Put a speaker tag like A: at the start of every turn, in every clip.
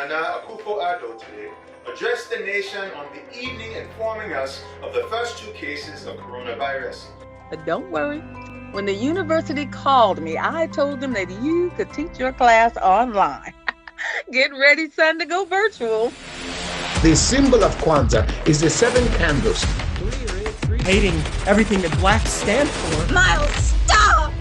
A: Nana Akufo-Addo today addressed the nation on the evening informing us of the first 2 cases of coronavirus.
B: But don't worry. When the university called me, I told them that you could teach your class online. Get ready, son, to go virtual.
C: The symbol of Kwanzaa is the 7 candles.
D: Hating everything that blacks stand for.
B: Miles, stop!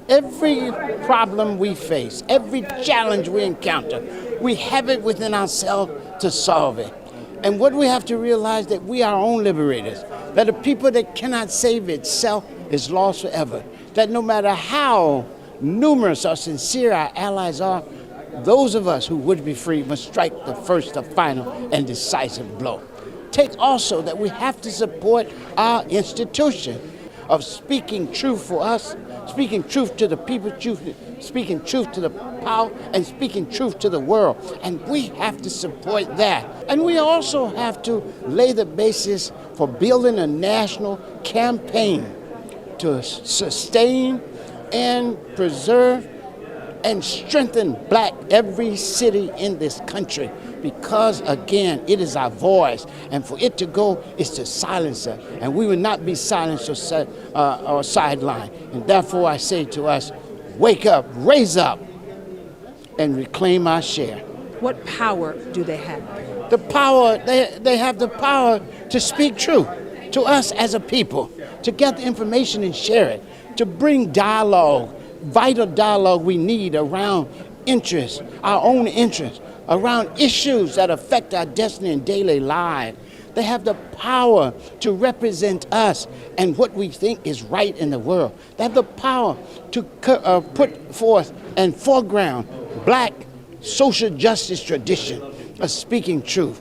E: Every problem we face, every challenge we encounter, we have it within ourselves to solve it. And what we have to realize that we are our own liberators, that a people that cannot save itself is lost forever, that no matter how numerous or sincere our allies are, those of us who would be free must strike the first, the final, and decisive blow. Take also that we have to support our institution of speaking truth for us, speaking truth to the people, speaking truth to the power, and speaking truth to the world. And we have to support that. And we also have to lay the basis for building a national campaign to sustain and preserve and strengthen every city in this country. Because, again, it is our voice, and for it to go is to silence us, and we will not be silenced or sidelined. And therefore I say to us, wake up, raise up, and reclaim our share.
F: What power do they have?
E: The power, they have the power to speak truth to us as a people, to get the information and share it, to bring dialogue, vital dialogue we need around interests, our own interests, around issues that affect our destiny and daily lives. They have the power to represent us and what we think is right in the world. They have the power to put forth and foreground black social justice tradition of speaking truth,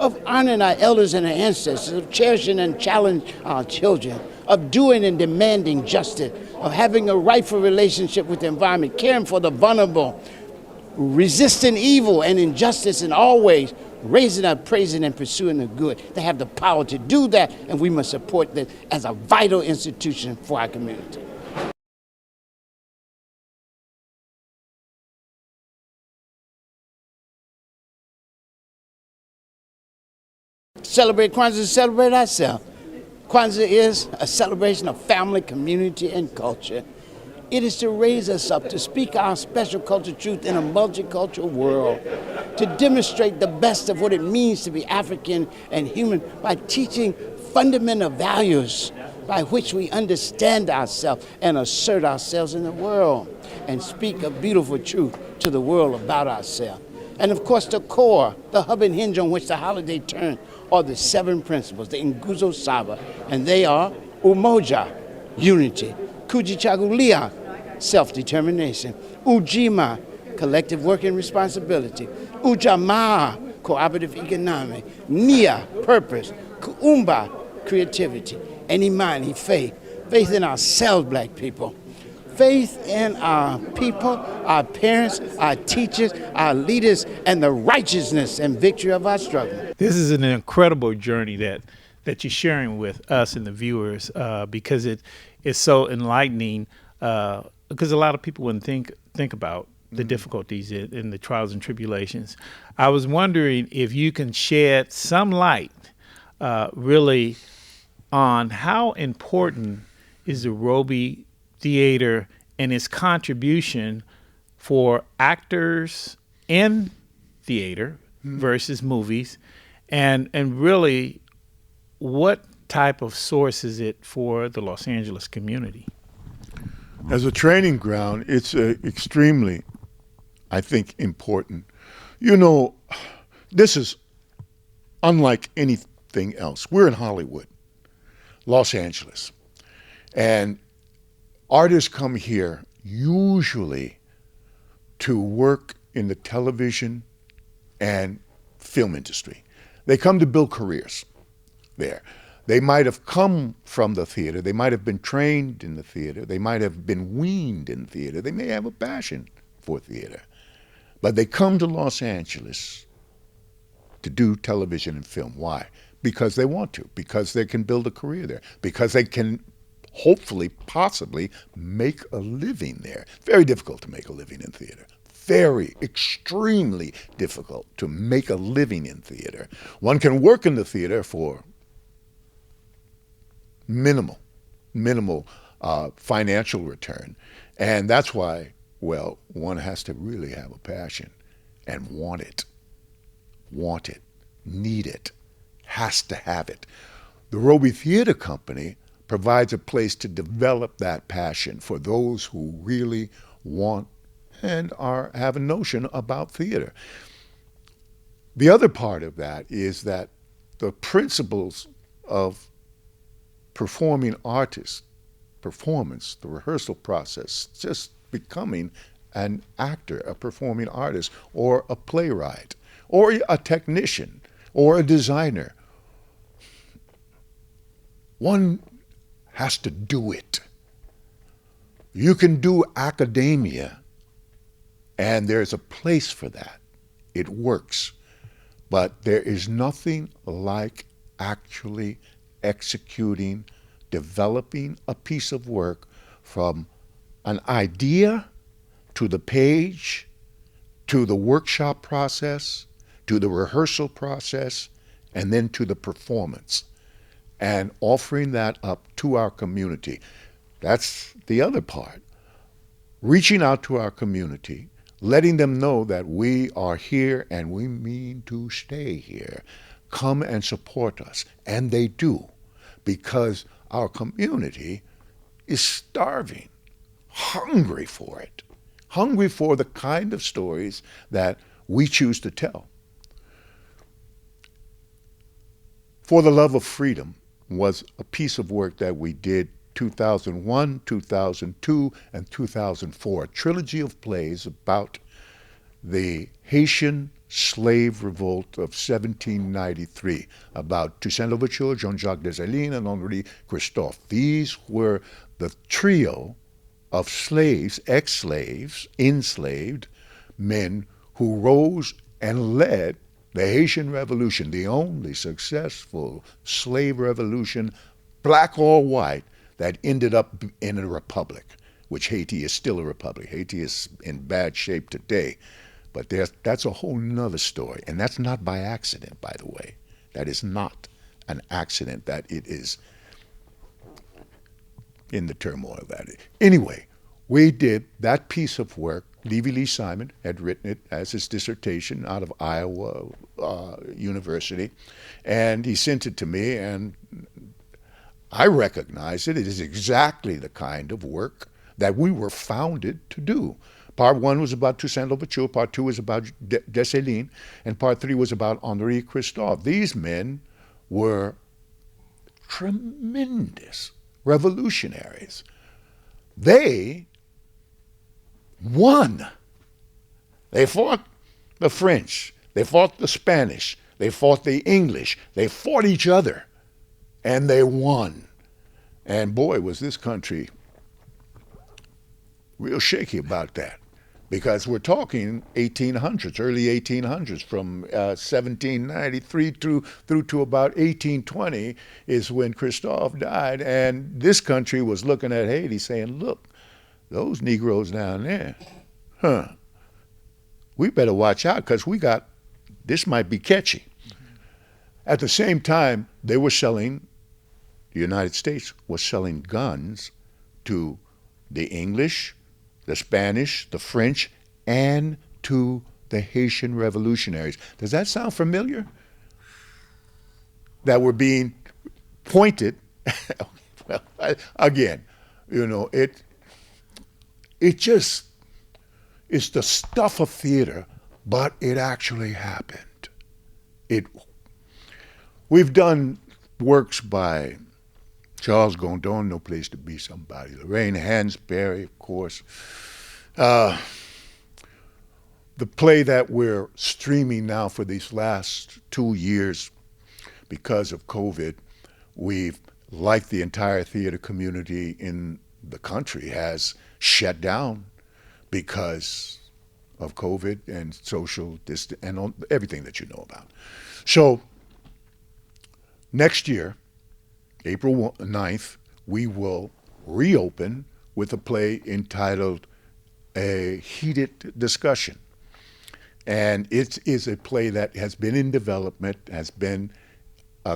E: of honoring our elders and our ancestors, of cherishing and challenging our children, of doing and demanding justice, of having a rightful relationship with the environment, caring for the vulnerable, resisting evil and injustice, and always raising up, praising, and pursuing the good. They have the power to do that, and we must support that as a vital institution for our community. Celebrate Kwanzaa, celebrate ourselves. Kwanzaa is a celebration of family, community, and culture. It is to raise us up, to speak our special culture truth in a multicultural world, to demonstrate the best of what it means to be African and human by teaching fundamental values by which we understand ourselves and assert ourselves in the world and speak a beautiful truth to the world about ourselves. And of course, the core, the hub and hinge on which the holiday turns, are the 7 principles, the Nguzo Saba, and they are Umoja, unity; Kujichagulia, self-determination; Ujima, collective working responsibility; Ujamaa, cooperative economic; Nia, purpose; Kuumba, creativity; and Imani, faith. Faith in ourselves, black people. Faith in our people, our parents, our teachers, our leaders, and the righteousness and victory of our struggle.
G: This is an incredible journey that you're sharing with us and the viewers because it is so enlightening. Because a lot of people wouldn't think about the difficulties and the trials and tribulations. I was wondering if you can shed some light really on how important is the Roby Theater and its contribution for actors in theater versus movies, and really what type of source is it for the Los Angeles community?
H: As a training ground, it's extremely, I think, important. You know, this is unlike anything else. We're in Hollywood, Los Angeles, and artists come here usually to work in the television and film industry. They come to build careers there. They might have come from the theater. They might have been trained in the theater. They might have been weaned in theater. They may have a passion for theater. But they come to Los Angeles to do television and film. Why? Because they want to, because they can build a career there, because they can hopefully, possibly make a living there. Very difficult to make a living in theater. Very, extremely difficult to make a living in theater. One can work in the theater for minimal financial return. And that's why, well, one has to really have a passion and want it, need it, has to have it. The Robey Theatre Company provides a place to develop that passion for those who really want and have a notion about theater. The other part of that is that the principles of performing artists, performance, the rehearsal process, just becoming an actor, a performing artist, or a playwright, or a technician, or a designer. One has to do it. You can do academia, and there's a place for that. It works. But there is nothing like actually executing, developing a piece of work from an idea to the page, to the workshop process, to the rehearsal process, and then to the performance, and offering that up to our community. That's the other part. Reaching out to our community, letting them know that we are here and we mean to stay here. Come and support us. And they do, because our community is starving, hungry for it, hungry for the kind of stories that we choose to tell. For the Love of Freedom was a piece of work that we did 2001, 2002, and 2004, a trilogy of plays about the Haitian slave revolt of 1793, about Toussaint Louverture, Jean-Jacques Dessalines, and Henri Christophe. These were the trio of slaves, ex-slaves, enslaved men who rose and led the Haitian Revolution, the only successful slave revolution, black or white, that ended up in a republic, which Haiti is still a republic. Haiti is in bad shape today, but that's a whole nother story. And that's not by accident, by the way. That is not an accident that it is in the turmoil that it. Anyway, we did that piece of work. Levy Lee Simon had written it as his dissertation out of Iowa University, and he sent it to me, and I recognize it. It is exactly the kind of work that we were founded to do. Part 1 was about Toussaint Louverture, Part 2 was about Dessalines, and Part 3 was about Henri Christophe. These men were tremendous revolutionaries. They won. They fought the French, they fought the Spanish, they fought the English, they fought each other, and they won. And boy, was this country real shaky about that, because we're talking 1800s, early 1800s, from 1793 through to about 1820 is when Christophe died, and this country was looking at Haiti saying, look, those Negroes down there, we better watch out, because this might be catchy. At the same time, the United States was selling guns to the English, the Spanish, the French, and to the Haitian revolutionaries. Does that sound familiar? That were being pointed, well, again, it just is the stuff of theater, but it actually happened. We've done works by Charles Gondon, No Place to Be Somebody, Lorraine Hansberry, of course. The play that we're streaming now for these last 2 years because of COVID, we've, like the entire theater community in the country, has shut down because of COVID and social distance and everything that you know about. So next year, April 9th, we will reopen with a play entitled A Heated Discussion. And it is a play that has been in development, has been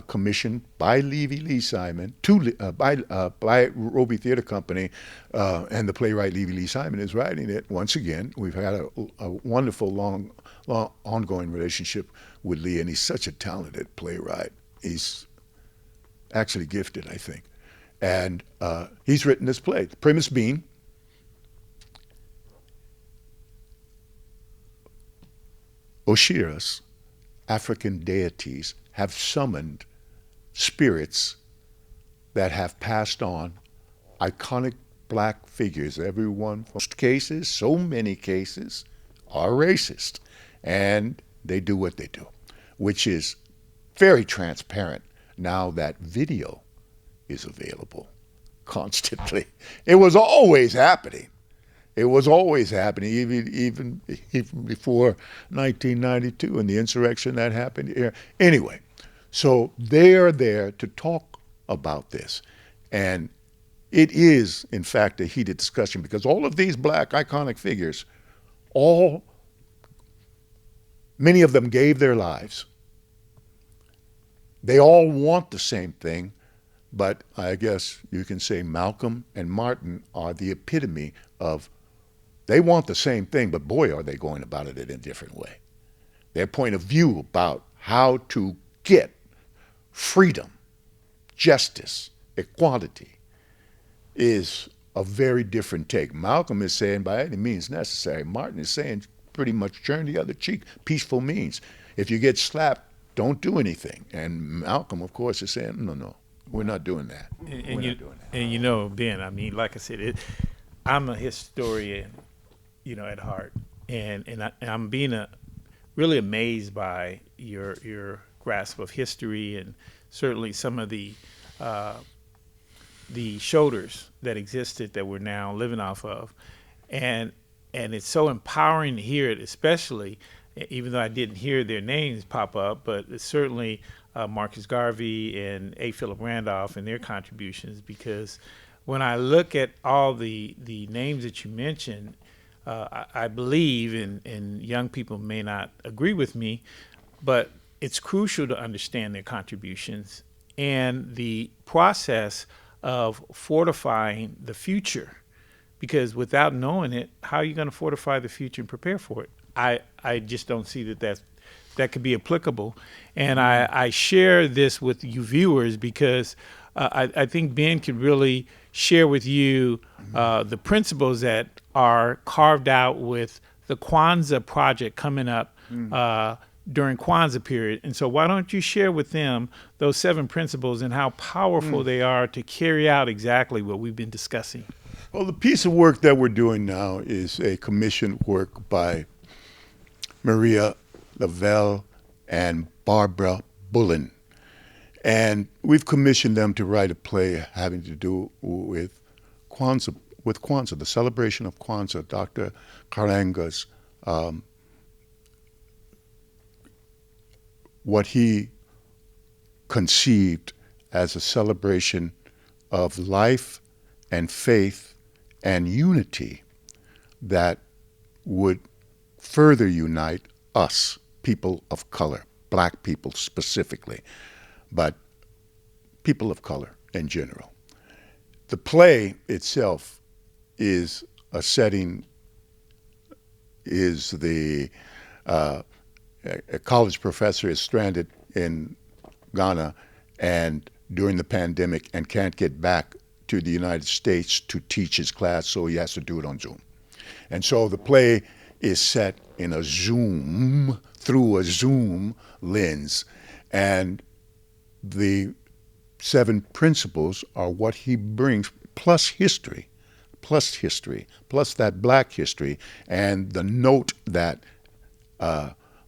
H: commissioned by Lee Simon, by Robey Theatre Company, and the playwright Lee Simon is writing it. Once again, we've had a wonderful, long ongoing relationship with Lee, and he's such a talented playwright. He's actually gifted, I think. And he's written this play. The premise being, Oshiras, African deities, have summoned spirits that have passed on, iconic black figures. Everyone, most cases, so many cases, are racist. And they do what they do, which is very transparent now that video is available constantly. It was always happening. It was always happening, even before 1992 and the insurrection that happened here. Anyway, so they are there to talk about this. And it is, in fact, a heated discussion because all of these black iconic figures, many of them gave their lives. They all want the same thing, but I guess you can say Malcolm and Martin are the epitome of they want the same thing, but boy, are they going about it in a different way. Their point of view about how to get freedom, justice, equality is a very different take. Malcolm is saying by any means necessary. Martin is saying pretty much turn the other cheek, peaceful means. If you get slapped, don't do anything. And Malcolm, of course, is saying, no, we're not doing that.
G: And you know, Ben, I mean, like I said, I'm a historian, at heart, and I'm being really amazed by your grasp of history and certainly some of the shoulders that existed that we're now living off of, and it's so empowering to hear it, especially even though I didn't hear their names pop up, but it's certainly Marcus Garvey and A. Philip Randolph and their contributions, because when I look at all the names that you mentioned, I believe, and young people may not agree with me, but it's crucial to understand their contributions and the process of fortifying the future. Because without knowing it, how are you going to fortify the future and prepare for it? I just don't see that could be applicable. And I share this with you viewers because I think Ben could really share with you the principles that are carved out with the Kwanzaa project coming up during Kwanzaa period. And so why don't you share with them those 7 principles and how powerful they are to carry out exactly what we've been discussing?
H: Well, the piece of work that we're doing now is a commissioned work by Maria Lemelle and Barbara Bullen. And we've commissioned them to write a play having to do with Kwanzaa, the celebration of Kwanzaa, Dr. Karanga's, what he conceived as a celebration of life and faith and unity that would further unite us, people of color, black people specifically, but people of color in general. The play itself is a setting, a college professor is stranded in Ghana and during the pandemic and can't get back to the United States to teach his class, so he has to do it on Zoom. And so the play is set in through a Zoom lens. And the 7 principles are what he brings, plus history, plus that black history, and the note that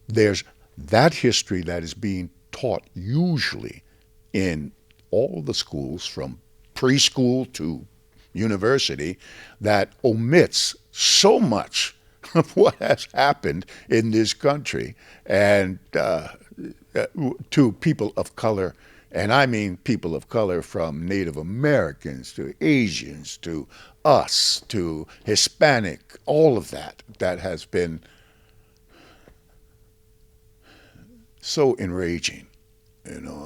H: there's that history that is being taught usually in all the schools from preschool to university that omits so much of what has happened in this country. And to people of color, and I mean people of color from Native Americans to Asians to us to Hispanic, all of that has been so enraging. You know,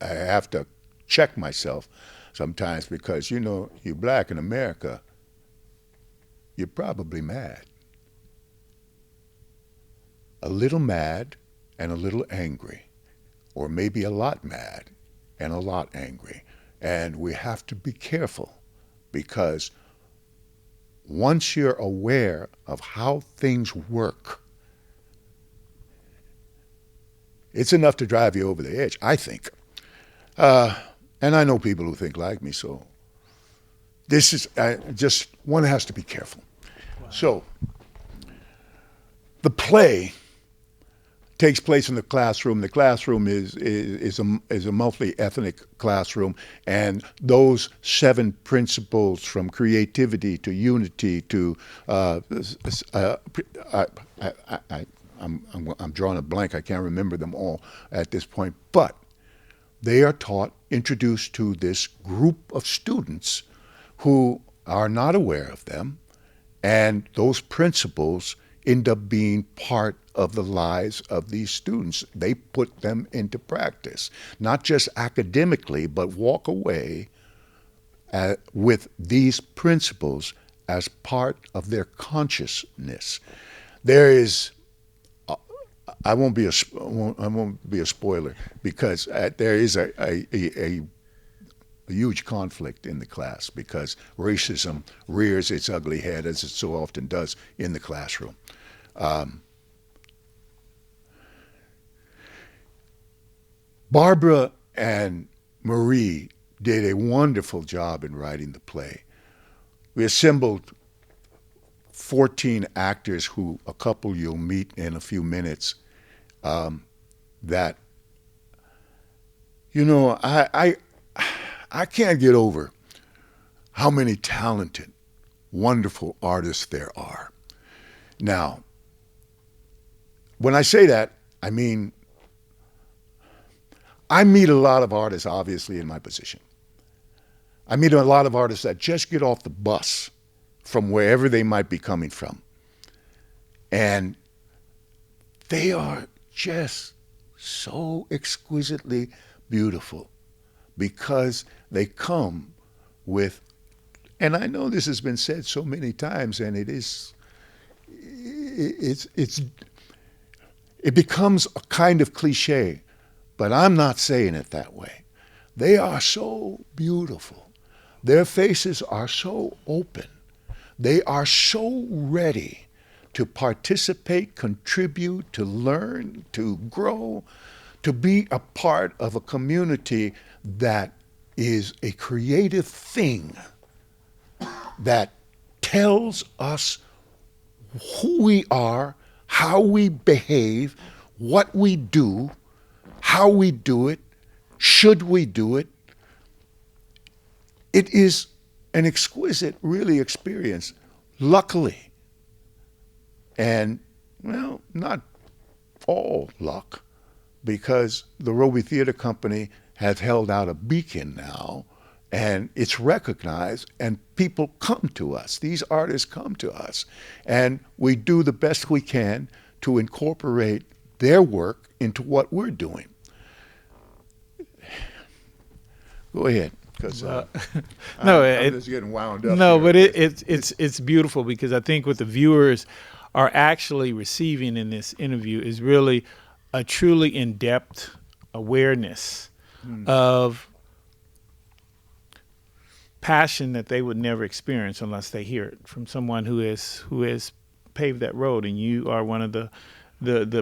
H: I have to check myself sometimes because, you know, you're black in America, you're probably mad. A little mad and a little angry, or maybe a lot mad and a lot angry. And we have to be careful because once you're aware of how things work, it's enough to drive you over the edge, I think. And I know people who think like me, so this is just, one has to be careful. Wow. So the play takes place in the classroom. The classroom is a multi-ethnic classroom, and those 7 principles from creativity to unity to I'm drawing a blank. I can't remember them all at this point, but they are taught, introduced to this group of students who are not aware of them, and those principles end up being part of the lives of these students. They put them into practice, not just academically, but walk away with these principles as part of their consciousness. There is, I won't be a spoiler because there is a huge conflict in the class because racism rears its ugly head, as it so often does in the classroom. Barbara and Marie did a wonderful job in writing the play. We assembled 14 actors who, a couple you'll meet in a few minutes, that, you know, I can't get over how many talented, wonderful artists there are. Now, when I say that, I mean, I meet a lot of artists, obviously, in my position. I meet a lot of artists that just get off the bus from wherever they might be coming from. And they are just so exquisitely beautiful because they come with, and I know this has been said so many times, and it becomes a kind of cliche, but I'm not saying it that way. They are so beautiful. Their faces are so open. They are so ready to participate, contribute, to learn, to grow, to be a part of a community that is a creative thing that tells us who we are, how we behave, what we do, how we do it, should we do it. It is an exquisite, really, experience, luckily. And, well, not all luck, because the Robey Theatre Company has held out a beacon now, and it's recognized, and people come to us. These artists come to us, and we do the best we can to incorporate their work into what we're doing. Go ahead. Because
G: no,
H: I'm just getting wound up.
G: No,
H: here.
G: but it's beautiful because I think what the viewers are actually receiving in this interview is really a truly in-depth awareness of passion that they would never experience unless they hear it from someone who has paved that road, and you are one of the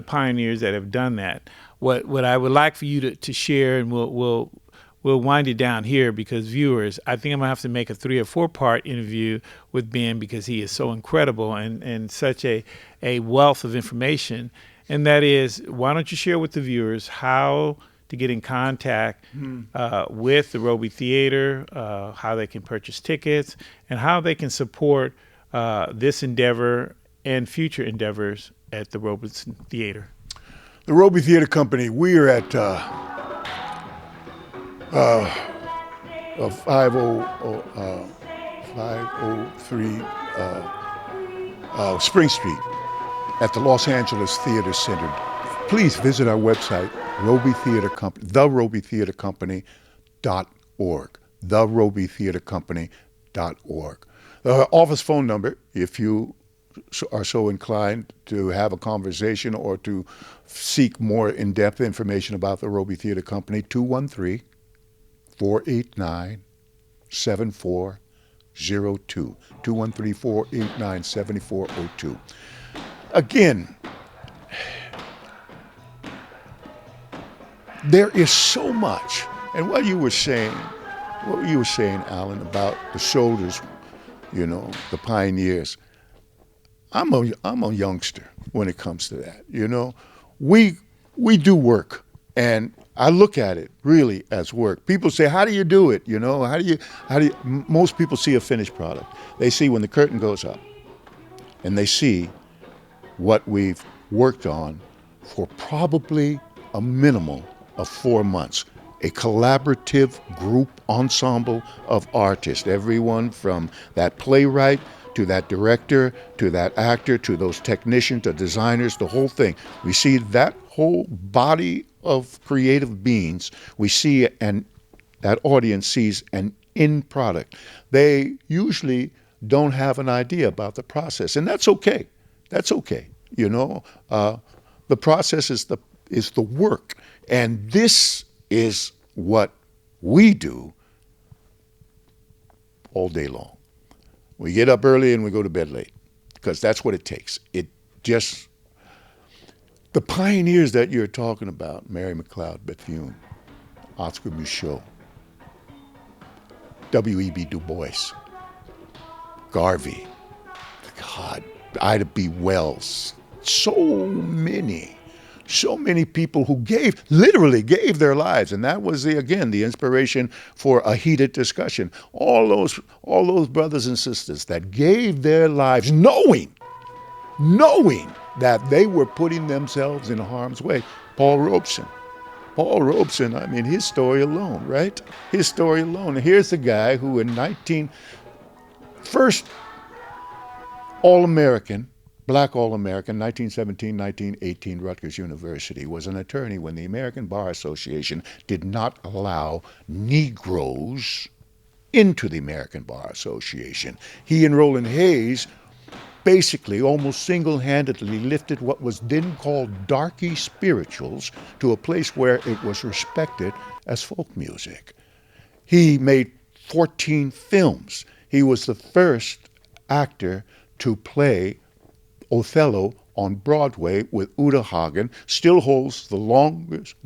G: pioneers that have done that. What I would like for you to share, and we'll wind it down here because viewers, I think I'm gonna have to make a 3 or 4 part interview with Ben because he is so incredible and such a wealth of information. And that is, why don't you share with the viewers how to get in contact with the Roby Theater, how they can purchase tickets, and how they can support this endeavor and future endeavors at the Roby Theater.
H: The Roby Theatre Company, we are at 503 Spring Street at the Los Angeles Theater Center. Please visit our website, Robey Theatre Company, therobytheatrecompany.org, therobytheatrecompany.org. Office phone number, if you are so inclined to have a conversation or to seek more in-depth information about the Robey Theatre Company, 213-489-7402. 213-489-7402. Again, there is so much. And what you were saying, Alan, about the shoulders, the pioneers. I'm a youngster when it comes to that. We do work, and I look at it really as work. People say, "How do you do it?" How do you? Most people see a finished product. They see when the curtain goes up, and they see what we've worked on for probably a minimal of 4 months. A collaborative group ensemble of artists, everyone from that playwright to that director, to that actor, to those technicians, the designers, the whole thing. We see that whole body of creative beings. We see, and that audience sees an end product. They usually don't have an idea about the process, and that's okay. That's okay. The process is the work, and this is what we do all day long. We get up early and we go to bed late because that's what it takes. The pioneers that you're talking about, Mary McLeod Bethune, Oscar Michaud, W.E.B. Du Bois, Garvey, God, Ida B. Wells, so many people who literally gave their lives, and that was the inspiration for a heated discussion. All those brothers and sisters that gave their lives knowing that they were putting themselves in harm's way. Paul Robeson, I mean, his story alone, right? His story alone. And here's the guy who first All-American, Black All-American, 1917-1918, Rutgers University, was an attorney when the American Bar Association did not allow Negroes into the American Bar Association. He and Roland Hayes basically almost single-handedly lifted what was then called darky spirituals to a place where it was respected as folk music. He made 14 films. He was the first actor to play Othello on Broadway with Uta Hagen, still holds the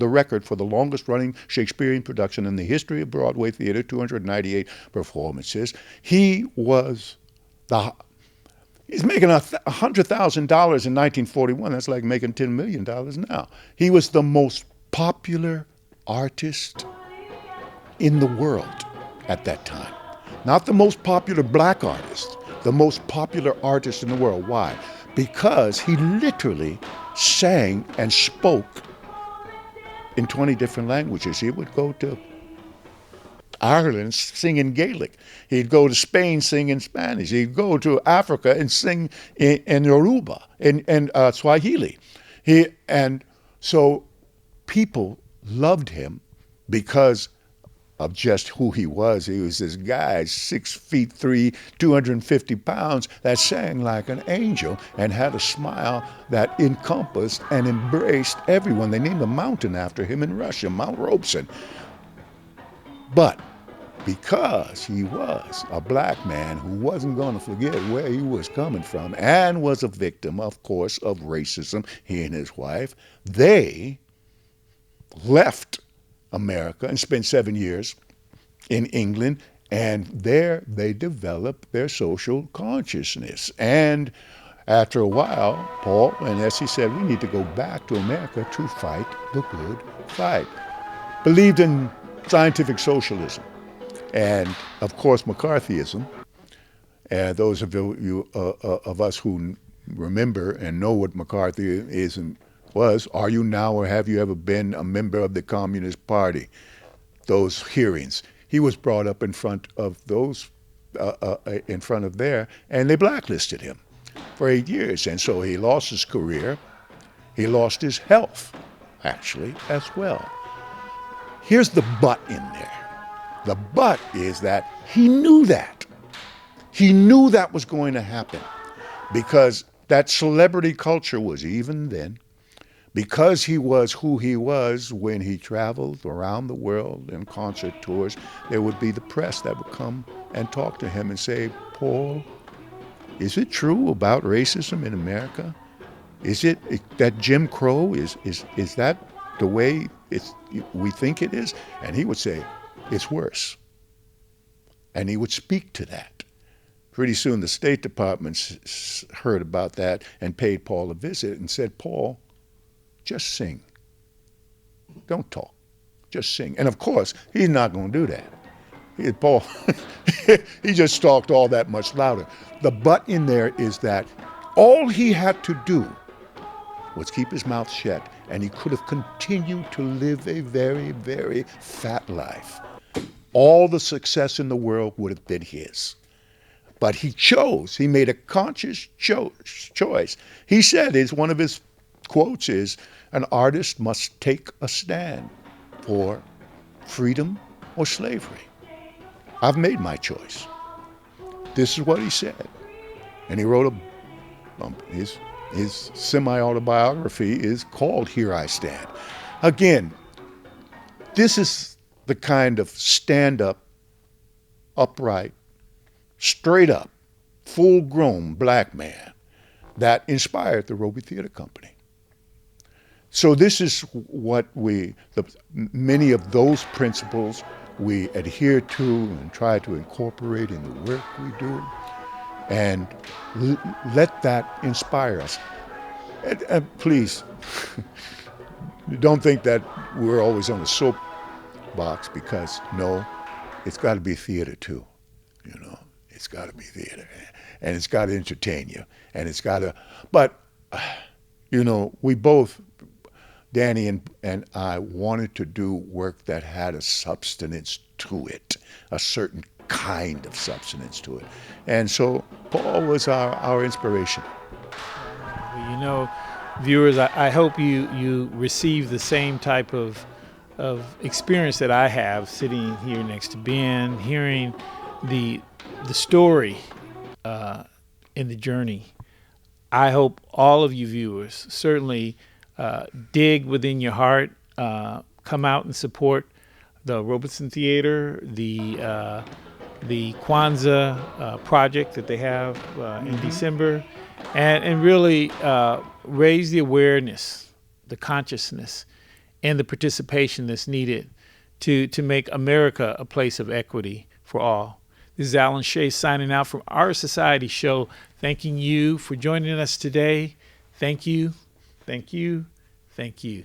H: record for the longest running Shakespearean production in the history of Broadway theater, 298 performances. He's making $100,000 in 1941. That's like making $10 million now. He was the most popular artist in the world at that time. Not the most popular black artist, the most popular artist in the world. Why? Because he literally sang and spoke in 20 different languages. He would go to Ireland, sing in Gaelic. He'd go to Spain, sing in Spanish. He'd go to Africa and sing in Yoruba and Swahili. And so people loved him because of just who he was. He was this guy, 6'3", 250 pounds, that sang like an angel and had a smile that encompassed and embraced everyone. They named a mountain after him in Russia, Mount Robeson. But because he was a black man who wasn't going to forget where he was coming from and was a victim, of course, of racism, he and his wife, they left America and spent 7 years in England, and there they developed their social consciousness. And after a while, Paul and Essie said, we need to go back to America to fight the good fight. Believed in scientific socialism and, of course, McCarthyism. And those of us who remember and know what McCarthyism was, are you now or have you ever been a member of the Communist Party? Those hearings. He was brought up in front of those, there, and they blacklisted him for 8 years. And so he lost his career. He lost his health, actually, as well. Here's the but in there. The but is that he knew that. He knew that was going to happen because that celebrity culture was even then. Because he was who he was when he traveled around the world in concert tours, there would be the press that would come and talk to him and say, Paul, is it true about racism in America? Is it that Jim Crow, is that the way we think it is? And he would say, it's worse. And he would speak to that. Pretty soon the State Department heard about that and paid Paul a visit and said, Paul, just sing. Don't talk. Just sing. And of course, he's not going to do that. Paul, he just talked all that much louder. The but in there is that all he had to do was keep his mouth shut, and he could have continued to live a very, very fat life. All the success in the world would have been his. But he chose. He made a conscious choice. He said, one of his quotes is, an artist must take a stand for freedom or slavery. I've made my choice. This is what he said. And he wrote his semi-autobiography is called Here I Stand. Again, this is the kind of stand-up, upright, straight up, full-grown black man that inspired the Robey Theatre Company. So this is what many of those principles we adhere to and try to incorporate in the work we do, and let that inspire us. And please, don't think that we're always on a soapbox, because no, it's got to be theater too, It's got to be theater, and it's got to entertain you, and it's got to, but, we both, Danny and I, wanted to do work that had a substance to it, a certain kind of substance to it. And so Paul was our inspiration.
G: Well, viewers, I hope you receive the same type of experience that I have sitting here next to Ben, hearing the story in the journey. I hope all of you viewers certainly dig within your heart, come out and support the Roby Theater, the Kwanzaa project that they have in December, and really raise the awareness, the consciousness, and the participation that's needed to make America a place of equity for all. This is Alan Shea signing out from Our Society Show, thanking you for joining us today. Thank you, thank you, thank you.